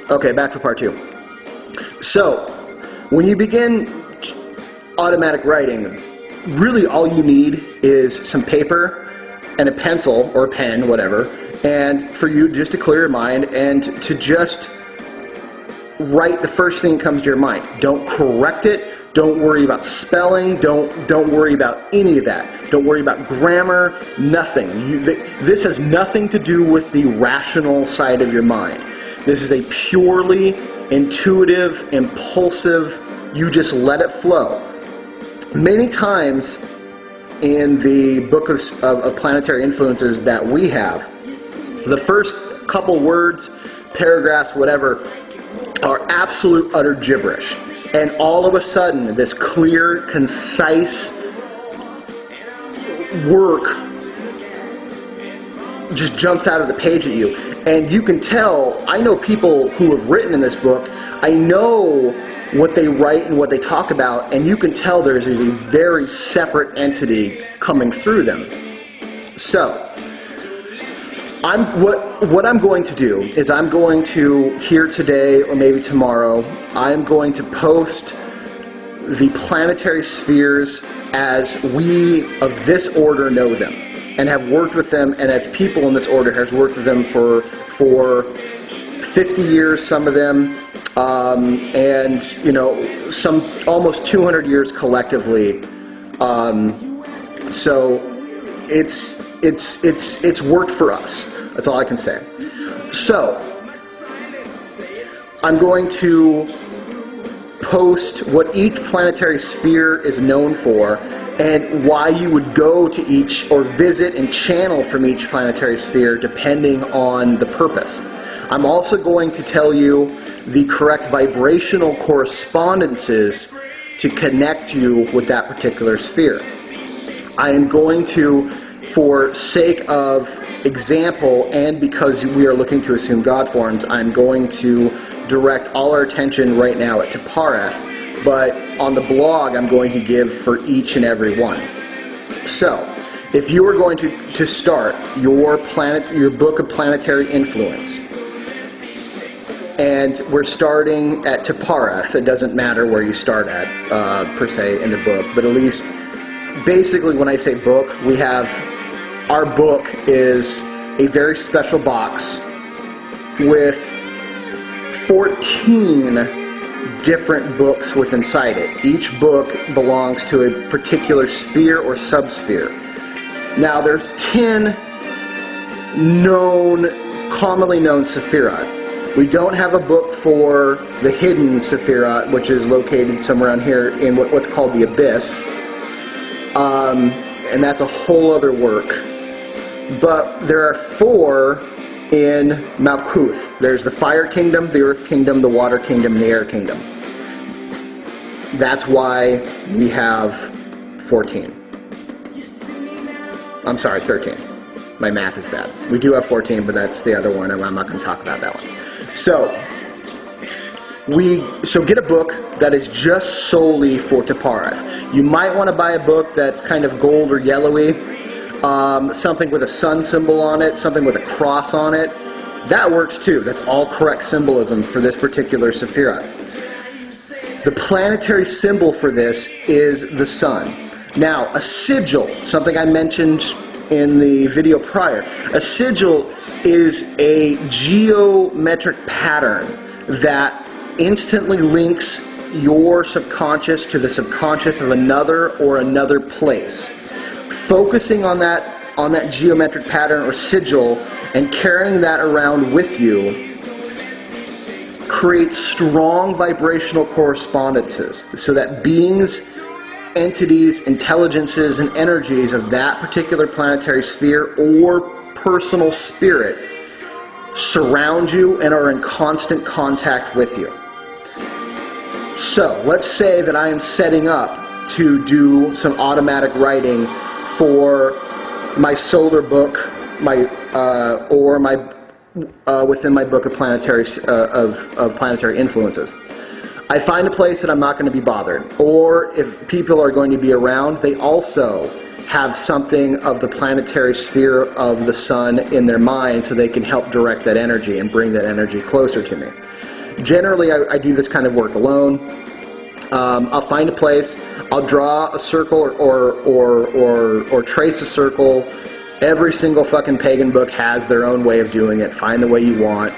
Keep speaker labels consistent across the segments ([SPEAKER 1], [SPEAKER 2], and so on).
[SPEAKER 1] Okay, back for part 2. So, when you begin automatic writing, really all you need is some paper and a pencil or a pen, whatever, and for you just to clear your mind and to just write the first thing that comes to your mind. Don't correct it. Don't worry about spelling. Don't worry about any of that. Don't worry about grammar. Nothing. This has nothing to do with the rational side of your mind. This is a purely intuitive, impulsive, you just let it flow. Many times in the book of planetary influences that we have, the first couple words, paragraphs, whatever, are absolute utter gibberish. And all of a sudden, this clear, concise work just jumps out of the page at you. And you can tell, I know people who have written in this book, I know what they write and what they talk about, and you can tell there's a very separate entity coming through them. So, what I'm going to do is I'm going to, here today or maybe tomorrow, I'm going to post the planetary spheres as we of this order know them and have worked with them, and as people in this order have worked with them for 50 years, some of them, and some almost 200 years collectively. So it's worked for us. That's all I can say. So I'm going to post what each planetary sphere is known for and why you would go to each or visit and channel from each planetary sphere depending on the purpose. I'm also going to tell you the correct vibrational correspondences to connect you with that particular sphere. I am going to, for sake of example and because we are looking to assume God forms, I'm going to direct all our attention right now at Tapareth, but on the blog I'm going to give for each and every one. So, if you are going to start your book of planetary influence, and we're starting at Tapareth, it doesn't matter where you start at, per se, in the book, but at least, basically when I say book, our book is a very special box with 14 different books within inside it. Each book belongs to a particular sphere or subsphere. Now there's 10 commonly known Sephiroth. We don't have a book for the hidden Sephiroth, which is located somewhere around here in what's called the Abyss. And that's a whole other work. But there are 4 in Malkuth. There's the Fire Kingdom, the Earth Kingdom, the Water Kingdom, and the Air Kingdom. That's why we have 14. I'm sorry, 13. My math is bad. We do have 14, but that's the other one, and I'm not going to talk about that one. So get a book that is just solely for Tapareth. You might want to buy a book that's kind of gold or yellowy, something with a sun symbol on it, something with a cross on it. That works too. That's all correct symbolism for this particular Sephiroth. The planetary symbol for this is the sun. Now, a sigil, something I mentioned in the video prior, a sigil is a geometric pattern that instantly links your subconscious to the subconscious of another or another place. Focusing on that geometric pattern or sigil and carrying that around with you creates strong vibrational correspondences so that beings, entities, intelligences, and energies of that particular planetary sphere or personal spirit surround you and are in constant contact with you. So, let's say that I am setting up to do some automatic writing for my solar book, within my book of planetary planetary influences. I find a place that I'm not going to be bothered, or if people are going to be around, they also have something of the planetary sphere of the sun in their mind so they can help direct that energy and bring that energy closer to me. Generally, I do this kind of work alone. I'll find a place, I'll draw a circle or trace a circle. Every single fucking pagan book has their own way of doing it. Find the way you want.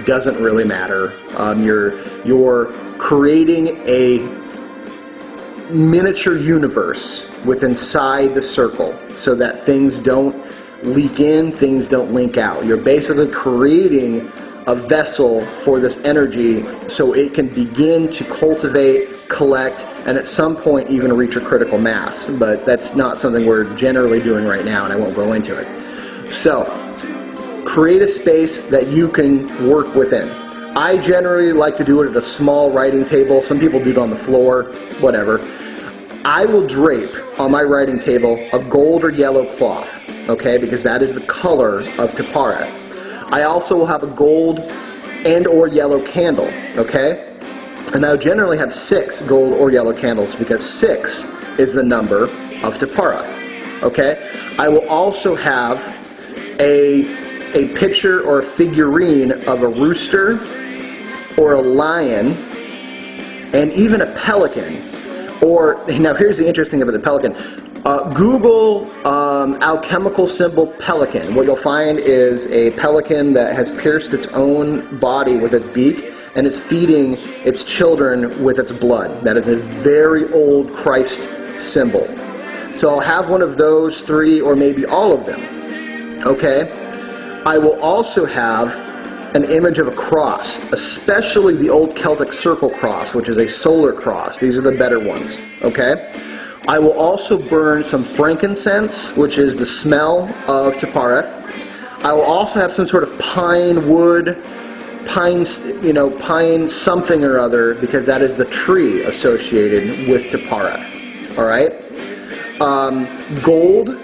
[SPEAKER 1] Doesn't really matter. You're creating a miniature universe within inside the circle so that things don't leak in, things don't link out. You're basically creating a vessel for this energy so it can begin to cultivate, collect, and at some point even reach a critical mass. But that's not something we're generally doing right now, and I won't go into it. So, create a space that you can work within. I generally like to do it at a small writing table. Some people do it on the floor, whatever. I will drape on my writing table a gold or yellow cloth, okay, because that is the color of Tapareth. I also will have a gold and or yellow candle, okay? And I'll generally have 6 gold or yellow candles because 6 is the number of Tapareth, okay? I will also have a picture or a figurine of a rooster or a lion and even a pelican. Or, now here's the interesting thing about the pelican. Google alchemical symbol pelican. What you'll find is a pelican that has pierced its own body with its beak, and it's feeding its children with its blood. That is a very old Christ symbol. So I'll have one of those 3 or maybe all of them. Okay? I will also have an image of a cross, especially the old Celtic circle cross, which is a solar cross. These are the better ones. Okay? I will also burn some frankincense, which is the smell of Tapareth. I will also have some sort of pine wood, pine something or other, because that is the tree associated with Tapareth. All right? Gold,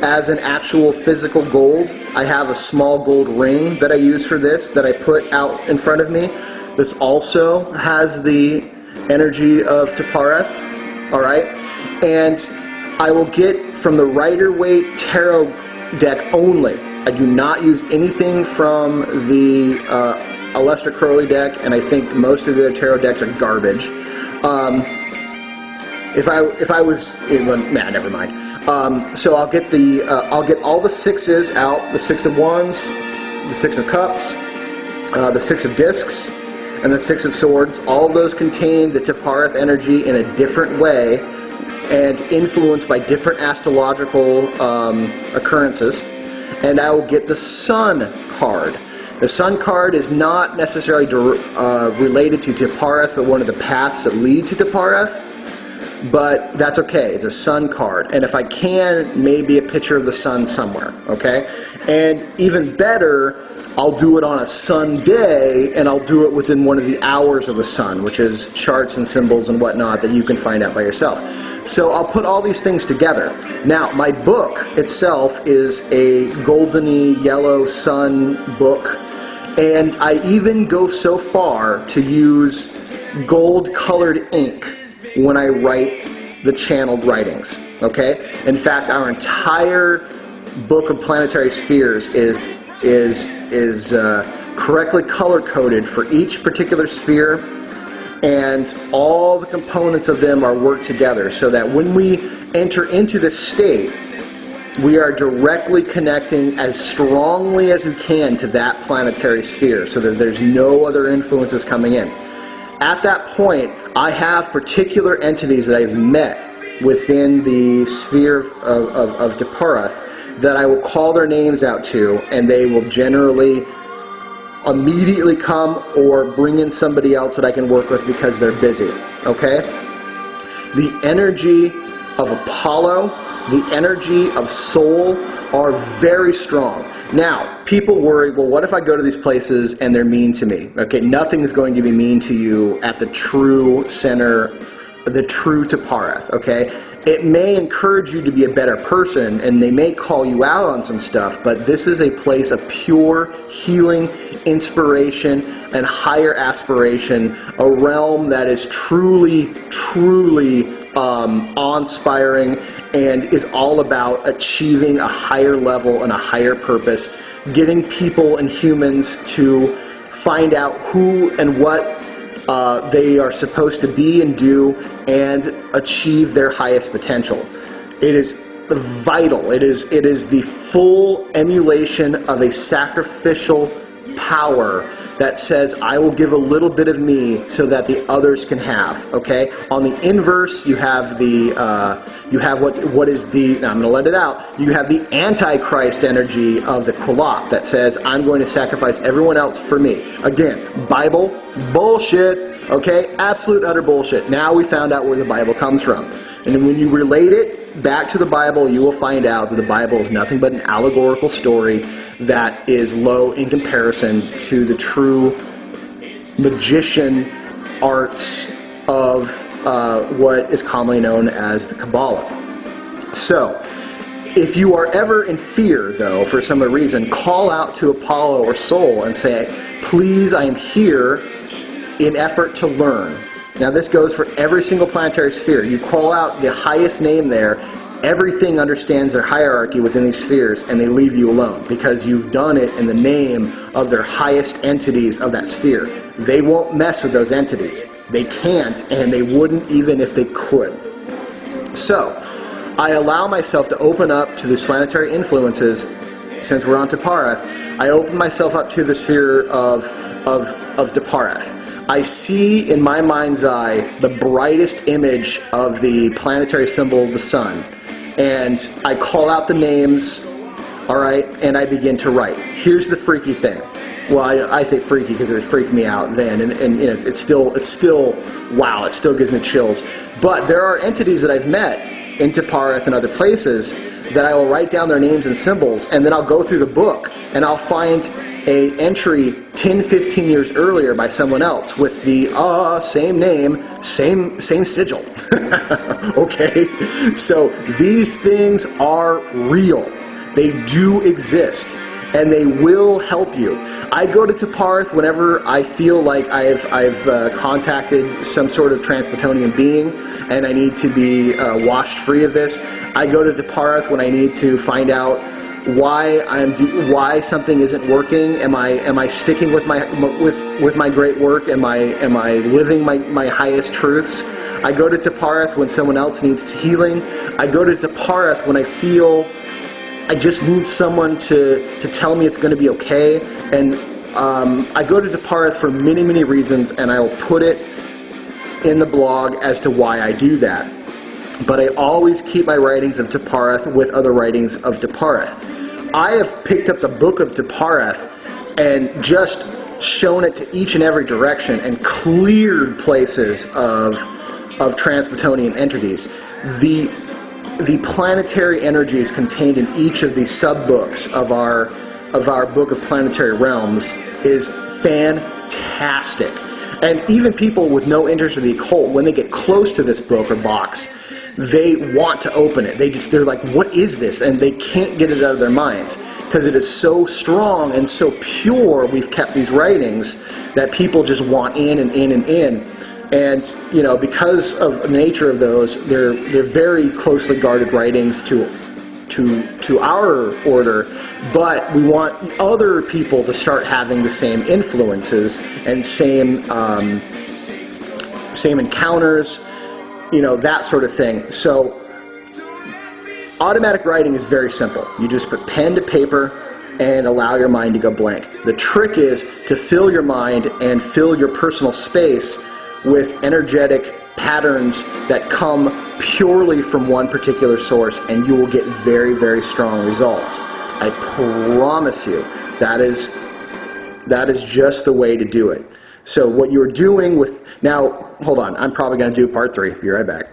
[SPEAKER 1] as an actual physical gold. I have a small gold ring that I use for this that I put out in front of me. This also has the energy of Tapareth. All right? And I will get from the Rider-Waite tarot deck only. I do not use anything from the Aleister Crowley deck, and I think most of the tarot decks are garbage. If I was, well, nah, never mind. So I'll get all the 6s out: the 6 of Wands, the 6 of Cups, the 6 of Discs, and the 6 of Swords. All of those contain the Tapareth energy in a different way, and influenced by different astrological occurrences. And I will get the Sun card. The Sun card is not necessarily related to Tapareth, but one of the paths that lead to Tapareth. But that's okay. It's a Sun card. And if I can, maybe a picture of the sun somewhere. Okay? And even better, I'll do it on a sun day, and I'll do it within one of the hours of the sun, which is charts and symbols and whatnot that you can find out by yourself. So I'll put all these things together. Now, my book itself is a goldeny yellow sun book, and I even go so far to use gold-colored ink when I write the channeled writings. Okay? In fact, our entire book of planetary spheres is correctly color-coded for each particular sphere, and all the components of them are worked together so that when we enter into this state, we are directly connecting as strongly as we can to that planetary sphere so that there's no other influences coming in. At that point, I have particular entities that I've met within the sphere of Tapareth that I will call their names out to, and they will generally immediately come or bring in somebody else that I can work with because they're busy. Okay? The energy of Apollo, the energy of Sol are very strong. Now, people worry, well, what if I go to these places and they're mean to me? Okay, nothing is going to be mean to you at the true center, the true Tapareth, okay? It may encourage you to be a better person, and they may call you out on some stuff, but this is a place of pure healing, inspiration, and higher aspiration, a realm that is truly, truly awe-inspiring and is all about achieving a higher level and a higher purpose, getting people and humans to find out who and what they are supposed to be and do, and achieve their highest potential. It is vital. It is the full emulation of a sacrificial power that says, I will give a little bit of me so that the others can have. Okay. On the inverse, you have the what is the, now I'm going to let it out. You have the Antichrist energy of the Kulak that says, I'm going to sacrifice everyone else for me. Again, Bible bullshit. Okay, absolute utter bullshit. Now we found out where the Bible comes from, and then when you relate it back to the Bible, you will find out that the Bible is nothing but an allegorical story that is low in comparison to the true magician arts of what is commonly known as the Kabbalah. So, if you are ever in fear, though, for some reason, call out to Apollo or Sol and say, please, I am here in effort to learn. Now this goes for every single planetary sphere. You call out the highest name there, everything understands their hierarchy within these spheres, and they leave you alone because you've done it in the name of their highest entities of that sphere. They won't mess with those entities. They can't, and they wouldn't even if they could. So, I allow myself to open up to these planetary influences. Since we're on Taparath, I open myself up to the sphere of Taparath. I see in my mind's eye the brightest image of the planetary symbol of the sun, and I call out the names, all right, and I begin to write. Here's the freaky thing. Well, I say freaky because it would freak me out then, and you know, it's still wow, it still gives me chills. But there are entities that I've met in Taparath and other places that I will write down their names and symbols, and then I'll go through the book and I'll find a entry 10, 15 years earlier by someone else with the same name, same sigil. Okay? So these things are real. They do exist, and they will help you. I go to Taparath whenever I feel like I've contacted some sort of Transplatonian being and I need to be washed free of this. I go to Taparath when I need to find out why something isn't working. Am I sticking with my great work? Am I living my highest truths? I go to Taparath when someone else needs healing. I go to Taparath when I feel I just need someone to tell me it's going to be okay. And I go to Taparath for many, many reasons, and I'll put it in the blog as to why I do that. But I always keep my writings of Taparath with other writings of Taparath. I have picked up the book of Taparath and just shown it to each and every direction and cleared places of Transplatonian entities. The planetary energies contained in each of these sub-books of our book of planetary realms is fantastic. And even people with no interest in the occult, when they get close to this book or box, they want to open it. They're like, what is this? And they can't get it out of their minds because it is so strong and so pure. We've kept these writings that people just want in and in and in. And, you know, because of the nature of those, they're very closely guarded writings to our order, but we want other people to start having the same influences and same encounters, you know, that sort of thing. So automatic writing is very simple. You just put pen to paper and allow your mind to go blank. The trick is to fill your mind and fill your personal space with energetic patterns that come purely from one particular source, and you will get very, very strong results. I promise you, that is just the way to do it. So what you're doing with, now, hold on, I'm probably going to do part 3. Be right back.